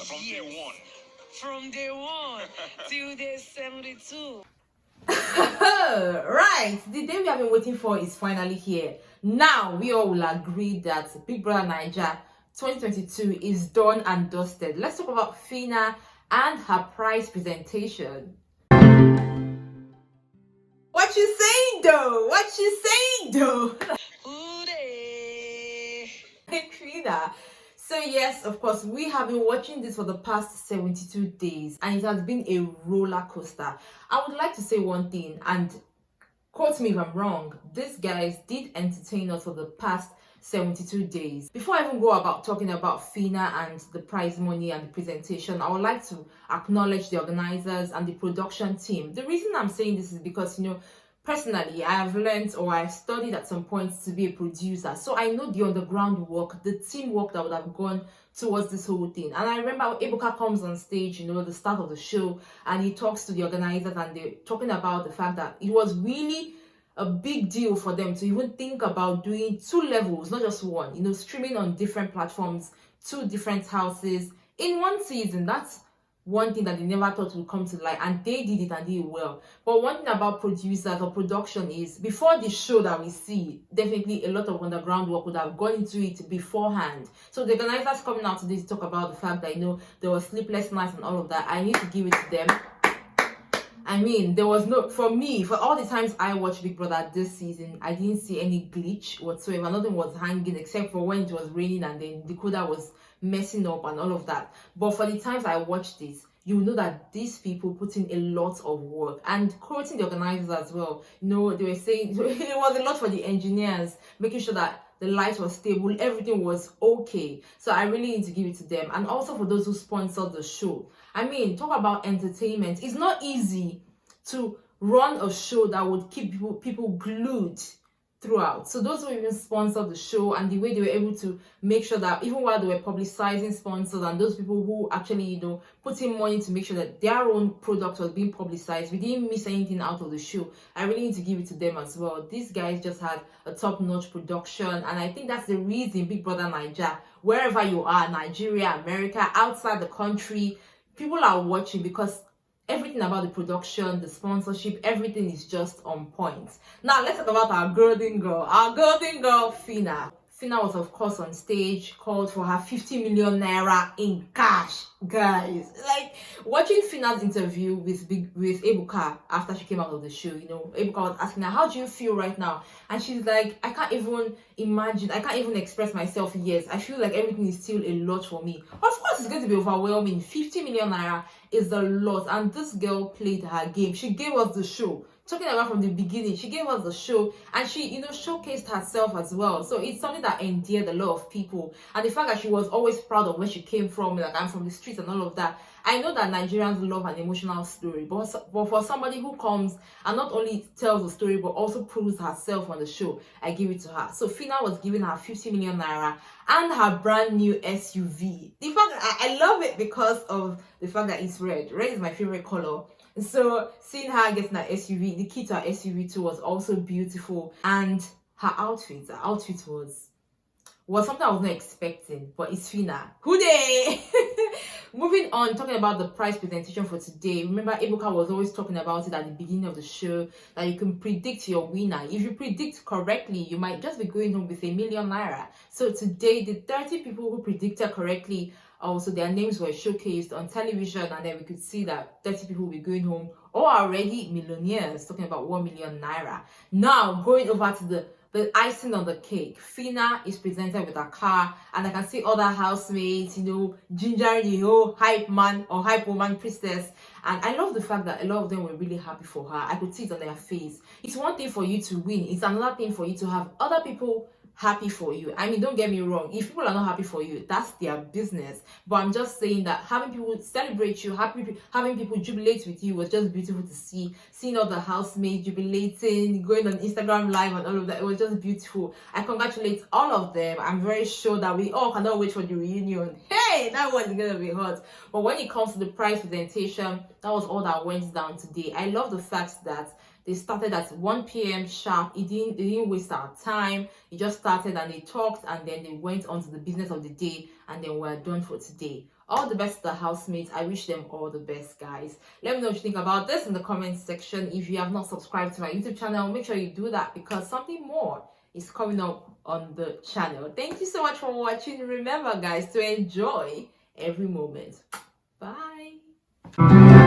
From day one. From day one till day 72. Right, the day we have been waiting for is finally here. Now we all will agree that Big Brother Naija 2022 is done and dusted. Let's talk about Phyna and her prize presentation. What you saying though? What you saying though? Phyna. So yes, of course, we have been watching this for the past 72 days and it has been a roller coaster. I would like to say one thing, and quote me if I'm wrong, these guys did entertain us for the past 72 days. Before I even go about talking about Phyna and the prize money and the presentation, I would like to acknowledge the organizers and the production team. The reason I'm saying this is because, personally, I have learned or I've studied at some point to be a producer. So I know the underground work, the teamwork that would have gone towards this whole thing. And I remember Ebuka comes on stage, the start of the show, and he talks to the organizers and they're talking about the fact that it was really a big deal for them to even think about doing 2 levels, not just one, streaming on different platforms, 2 different houses in one season. That's one thing that they never thought would come to light, and they did it and did it well. But one thing about producers or production is, before the show that we see, definitely a lot of underground work would have gone into it beforehand. So the organizers coming out today to talk about the fact that there were sleepless nights and all of that, I need to give it to them. I mean, there was no, for all the times I watched Big Brother this season, I didn't see any glitch whatsoever. Nothing was hanging except for when it was raining and then the decoder was messing up and all of that. But for the times I watched this, you know that these people put in a lot of work. And quoting the organizers as well, they were saying it was a lot for the engineers, making sure that the light was stable, everything was okay. So I really need to give it to them. And also for those who sponsored the show. I mean, talk about entertainment. It's not easy to run a show that would keep people glued throughout. So those who even sponsored the show and the way they were able to make sure that even while they were publicizing sponsors and those people who actually, put in money to make sure that their own product was being publicized, we didn't miss anything out of the show. I really need to give it to them as well. These guys just had a top-notch production, and I think that's the reason Big Brother Naija, wherever you are, Nigeria, America, outside the country, people are watching because everything about the production, the sponsorship, everything is just on point. Now, let's talk about our golden girl, Phyna. Phyna was, of course, on stage, called for her 50 million naira in cash. Guys, like, watching Phyna's interview with Ebuka after she came out of the show, Ebuka was asking her, how do you feel right now? And she's like, I can't even imagine, I can't even express myself. Yes, I feel like everything is still a lot for me. Of course, it's going to be overwhelming. 50 million naira is a lot, and this girl played her game. She gave us the show. Talking about from the beginning, she gave us the show, and she, showcased herself as well. So it's something that endeared a lot of people. And the fact that she was always proud of where she came from, like, I'm from the streets and all of that. I know that Nigerians love an emotional story, but for somebody who comes and not only tells the story, but also proves herself on the show, I give it to her. So Phyna was giving her 50 million naira and her brand new SUV. The fact that I love it because of the fact that it's red. Red is my favorite color. So seeing her getting that SUV, the key to her SUV too was also beautiful. And her outfit was something I was not expecting, but it's Phyna. Hooday! Moving on, talking about the prize presentation for today. Remember, Ebuka was always talking about it at the beginning of the show, that you can predict your winner. If you predict correctly, you might just be going home with 1 million naira. So today, the 30 people who predicted correctly, also their names were showcased on television, and then we could see that 30 people will be going home or already millionaires, talking about 1 million naira. Now, going over to the icing on the cake, Phyna is presented with a car, and I can see other housemates, gingering the whole hype man or hype woman priestess. And I love the fact that a lot of them were really happy for her. I could see it on their face. It's one thing for you to win, it's another thing for you to have other people happy for you. I mean, don't get me wrong, if people are not happy for you, that's their business. But I'm just saying that having people celebrate you, having people jubilate with you was just beautiful to see. Seeing all the housemates jubilating, going on Instagram live and all of that, it was just beautiful. I congratulate all of them. I'm very sure that we all cannot wait for the reunion. Hey, that one's gonna be hot. But when it comes to the prize presentation, that was all that went down today. I love the fact that They started at 1 p.m. sharp. They didn't waste our time. It just started and they talked, and then they went on to the business of the day, and then we're done for today. All the best to the housemates. I wish them all the best, guys. Let me know what you think about this in the comment section. If you have not subscribed to my YouTube channel, make sure you do that, because something more is coming up on the channel. Thank you so much for watching. Remember, guys, to enjoy every moment. Bye.